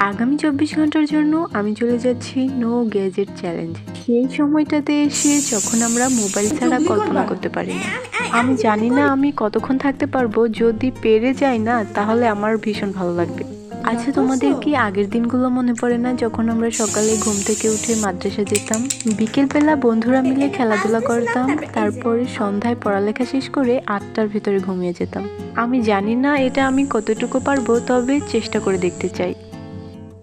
আগামী ২৪ ঘন্টার জন্য আমি চলে যাচ্ছি নো গ্যাজেট চ্যালেঞ্জ। সেই সময়টাতে এসে যখন আমরা মোবাইল ছাড়া কল্পনা করতে পারি না। আমি জানি না আমি কতক্ষণ থাকতে পারবো। যদি পেরে যাই না তাহলে আমার ভীষণ ভালো লাগবে। আচ্ছা, তোমাদের কি আগের দিনগুলো মনে পড়ে না, যখন আমরা সকালে ঘুম থেকে উঠে মাদ্রাসা যেতাম, বিকেলবেলা বন্ধুরা মিলে খেলাধুলা করতাম, তারপরে সন্ধ্যায় পড়ালেখা শেষ করে ৮টার ভিতরে ঘুমিয়ে যেতাম। আমি জানি না এটা আমি কতটুকু পারবো, তবে চেষ্টা করে দেখতে চাই।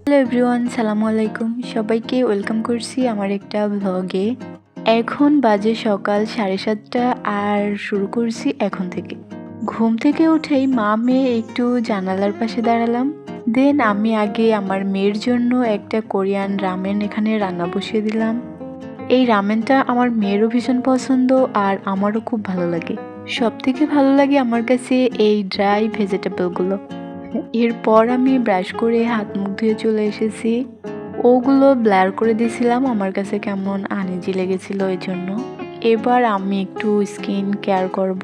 হ্যালো এভরিওয়ান, সালামু আলাইকুম। সবাইকে ওয়েলকাম করছি আমার একটা ভ্লগে। এখন বাজে সকাল 7:30 আর শুরু করছি এখন থেকে। ঘুম থেকে উঠেই মা মেয়ে একটু জানালার পাশে দাঁড়ালাম। দেন আমি আগে আমার মেয়ের জন্য একটা কোরিয়ান রামেন এখানে রান্না বসিয়ে দিলাম। এই রামেনটা আমার মেয়েরও ভীষণ পছন্দ আর আমারও খুব ভালো লাগে। সবথেকে ভালো লাগে আমার কাছে এই ড্রাই ভেজিটেবলগুলো। এরপর আমি ব্রাশ করে হাত মুখ ধুয়ে চলে এসেছি। ওগুলো ব্লার করে দিয়েছিলাম, আমার কাছে কেমন আনইজি লেগেছিল এই জন্য। এবার আমি একটু স্কিন কেয়ার করব।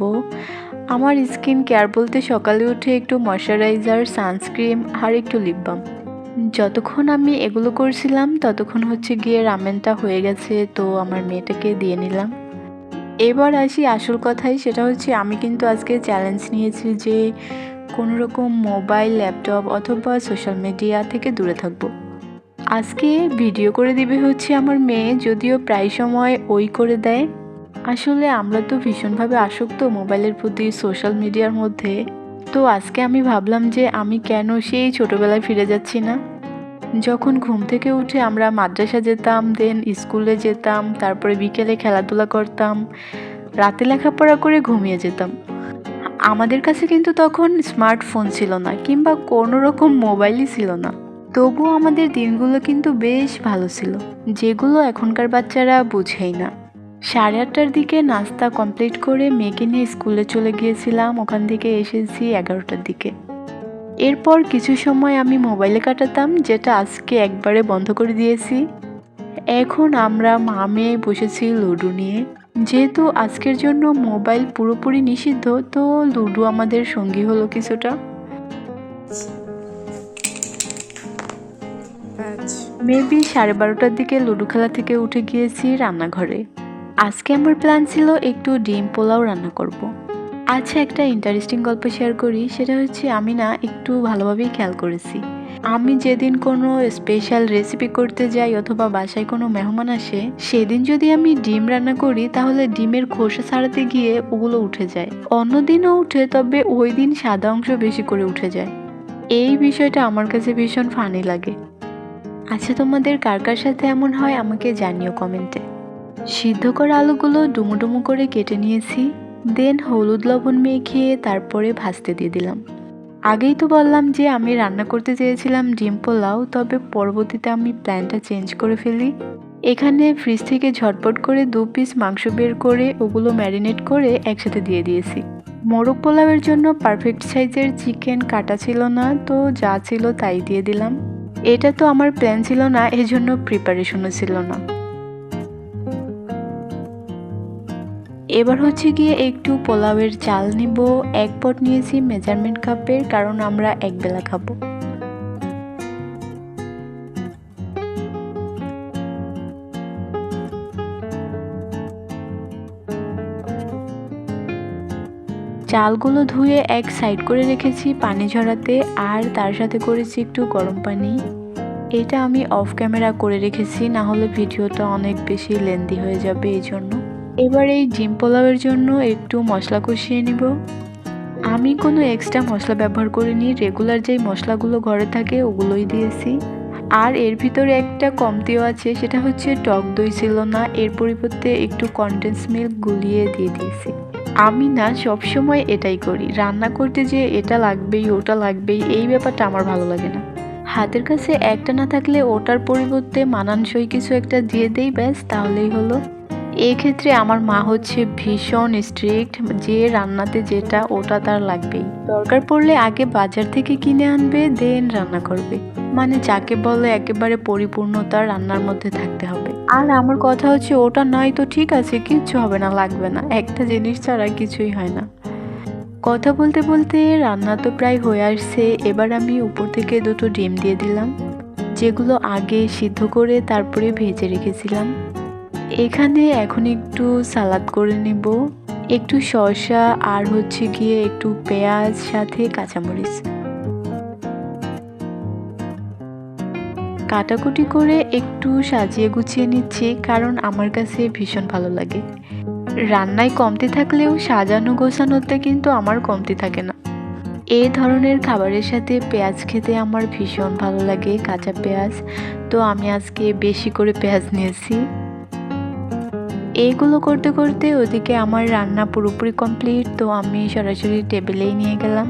আমার স্কিন কেয়ার বলতে সকালে উঠে একটু ময়শ্চারাইজার, সানস্ক্রিন আর একটু লিপ বাম। যতক্ষণ আমি এগুলো করছিলাম ততক্ষণ হচ্ছে গিয়ে রামেনটা হয়ে গেছে, তো আমার মেয়েটাকে দিয়ে নিলাম। এবার আসি আসল কথায়, সেটা হচ্ছে আমি কিন্তু আজকে চ্যালেঞ্জ নিয়েছি যে কোনো রকম মোবাইল, ল্যাপটপ অথবা সোশ্যাল মিডিয়া থেকে দূরে থাকবো। আজকে ভিডিও করে দিবে হচ্ছে আমার মেয়ে, যদিও প্রায় সময় ওই করে দেয়। আসলে আমরা তো ভীষণভাবে আসক্ত মোবাইলের প্রতি, সোশ্যাল মিডিয়ার মধ্যে। তো আজকে আমি ভাবলাম যে আমি কেন সেই ছোটবেলায় ফিরে যাচ্ছি না, যখন ঘুম থেকে উঠে আমরা মাদ্রাসা যেতাম, দেন স্কুলে যেতাম, তারপরে বিকেলে খেলাধুলা করতাম, রাতে লেখাপড়া করে ঘুমিয়ে যেতাম। আমাদের কাছে কিন্তু তখন স্মার্টফোন ছিল না, কিংবা কোনো রকম মোবাইলই ছিল না। তবুও আমাদের দিনগুলো কিন্তু বেশ ভালো ছিল, যেগুলো এখনকার বাচ্চারা বুঝেই না। 8:30টার দিকে নাস্তা কমপ্লিট করে মেয়েকে নিয়ে স্কুলে চলে গিয়েছিলাম, ওখান থেকে এসেছি 11টার দিকে। এরপর কিছু সময় আমি মোবাইলে কাটাতাম, যেটা আজকে একবারে বন্ধ করে দিয়েছি। এখন আমরা মা মেয়ে বসেছি লুডো নিয়ে। যেহেতু আজকের জন্য মোবাইল পুরোপুরি নিষিদ্ধ, তো লুডো আমাদের সঙ্গী হলো কিছুটা। মেবি 12:30টার দিকে লুডো খেলা থেকে উঠে গিয়েছি রান্নাঘরে। আজকে আমার প্ল্যান ছিল একটু ডিম পোলাও রান্না করব। আচ্ছা, একটা ইন্টারেস্টিং গল্প শেয়ার করি। সেটা হচ্ছে আমি না একটু ভালোভাবেই খেয়াল করেছি, আমি যেদিন কোনো স্পেশাল রেসিপি করতে যাই অথবা বাসায় কোনো মেহমান আসে, সেদিন যদি আমি ডিম রান্না করি তাহলে ডিমের খোসা ছাড়াতে গিয়ে ওগুলো উঠে যায়। অন্যদিনও উঠে, তবে ওই দিন সাদা অংশ বেশি করে উঠে যায়। এই বিষয়টা আমার কাছে ভীষণ ফানি লাগে। আচ্ছা, তোমাদের কার কার সাথে এমন হয় আমাকে জানিও কমেন্টে। সিদ্ধ করা আলুগুলো ডুমো ডুমো করে কেটে নিয়েছি। দেন হলুদ লবণ মেখে তারপরে ভাজতে দিয়ে দিলাম। আগেই তো বললাম যে আমি রান্না করতে চেয়েছিলাম ডিম পোলাও, তবে পরবর্তীতে আমি প্ল্যানটা চেঞ্জ করে ফেলি। এখানে ফ্রিজ থেকে ঝটপট করে 2 পিস মাংস বের করে ওগুলো ম্যারিনেট করে একসাথে দিয়ে দিয়েছি। মোরগ পোলাওয়ের জন্য পারফেক্ট সাইজের চিকেন কাটা ছিল না, তো যা ছিল তাই দিয়ে দিলাম। এটা তো আমার প্ল্যান ছিল না, এজন্য প্রিপারেশনও ছিল না। এবার হচ্ছে গিয়ে একটু পোলাওয়ের চাল নিব। 1 পট নিয়েছি মেজারমেন্ট কাপের, কারণ আমরা একবেলা খাবো। চালগুলো ধুয়ে এক সাইড করে রেখেছি পানি ঝরাতে, আর তার সাথে করেছি একটু গরম পানি। এটা আমি অফ ক্যামেরা করে রেখেছি, না হলে ভিডিওটা অনেক বেশি লেন্দি হয়ে যাবে এই জন্য। এবার এই ডিম পোলাওয়ের জন্য একটু মশলা কষিয়ে নিব। আমি কোনো এক্সট্রা মশলা ব্যবহার করিনি, রেগুলার যেই মশলাগুলো ঘরে থাকে ওগুলোই দিয়েছি। আর এর ভিতরে একটা কমতিও আছে, সেটা হচ্ছে টক দই ছিল না, এর পরিবর্তে একটু কনডেন্স মিল্ক গুলিয়ে দিয়ে দিয়েছি। আমি না সবসময় এটাই করি, রান্না করতে যে এটা লাগবেই ওটা লাগবেই এই ব্যাপারটা আমার ভালো লাগে না। হাতের কাছে একটা না থাকলে ওটার পরিবর্তে মানানসই কিছু একটা দিয়ে দেই, ব্যাস তাহলেই হলো। এই ক্ষেত্রে আমার মা হচ্ছে ভীষণ স্ট্রিক্ট, যে রান্নাতে যেটা ওটা তার লাগবেই। দরকার পড়লে আগে বাজার থেকে কিনে আনবে, দেন রান্না করবে। মানে যাকে বলে একেবারে পরিপূর্ণতা রান্নার মধ্যে থাকতে হবে। আর আমার কথা হচ্ছে ওটা নাই তো ঠিক আছে, কিচ্ছু হবে না, লাগবে না, একটা জিনিস ছাড়া কিছুই হয় না। কথা বলতে বলতে রান্না তো প্রায় হয়ে আসছে। এবার আমি উপর থেকে 2টো ডিম দিয়ে দিলাম। যেগুলো আগে সিদ্ধ করে তারপরে ভেজে রেখেছিলাম। এখানে এখন একটু সালাদ করে নেব, একটু শসা আর হচ্ছে গিয়ে একটু পেঁয়াজ সাথে কাঁচামরিচ কাটাকুটি করে একটু সাজিয়ে গুছিয়ে নিচ্ছি, কারণ আমার কাছে ভীষণ ভালো লাগে। রান্নায় কমতি থাকলেও সাজানো গোছানোতে কিন্তু আমার কমতি থাকে না। এই ধরনের খাবারের সাথে পেঁয়াজ খেতে আমার ভীষণ ভালো লাগে, কাঁচা পেঁয়াজ। তো আমি আজকে বেশি করে পেঁয়াজ নিয়েছি। এইগুলো করতে করতে ওদিকে আমার রান্না পুরোপুরি কমপ্লিট, তো আমি সরাসরি টেবিলেই নিয়ে গেলাম।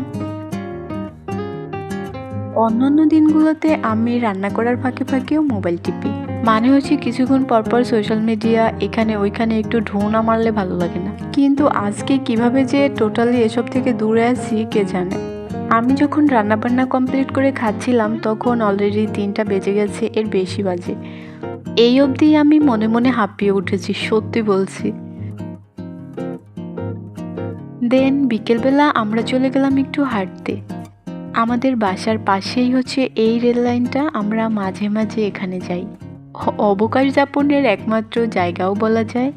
অন্যান্য দিনগুলোতে আমি রান্না করার ফাঁকে ফাঁকেও মোবাইল টিপি, মানে হচ্ছে কিছুক্ষণ পরপর সোশ্যাল মিডিয়া এখানে ওইখানে একটু ঢোঁ না মারলে ভালো লাগে না। কিন্তু আজকে কিভাবে যে টোটালি এসব থেকে দূরে আছি কে জানে। আমি যখন রান্নাবান্না কমপ্লিট করে খাচ্ছিলাম তখন অলরেডি 3টা বেজে গেছে, এর বেশি বাজে। এই অবধি আমি মনে মনে হাঁপিয়ে উঠেছি, সত্যি বলছি। দেন বিকেলবেলা আমরা চলে গেলাম একটু হাঁটতে। আমাদের বাসার পাশেই হচ্ছে এই রেল লাইনটা, আমরা মাঝে মাঝে এখানে যাই। অবকাশ যাপনের একমাত্র জায়গাও বলা যায়।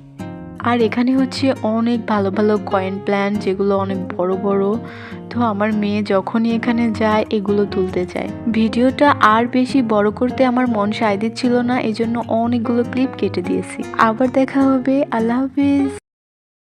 আর এখানে হচ্ছে অনেক ভালো ভালো কয়েন প্ল্যান্ট, যেগুলো অনেক বড় বড়। তো আমার মেয়ে যখনই এখানে যায় এগুলো তুলতে যায়। ভিডিওটা আর বেশি বড় করতে আমার মন সায় দিচ্ছিল না, এজন্য অনেকগুলো ক্লিপ কেটে দিয়েছি। আবার দেখা হবে, আল্লাহ হাফিজ।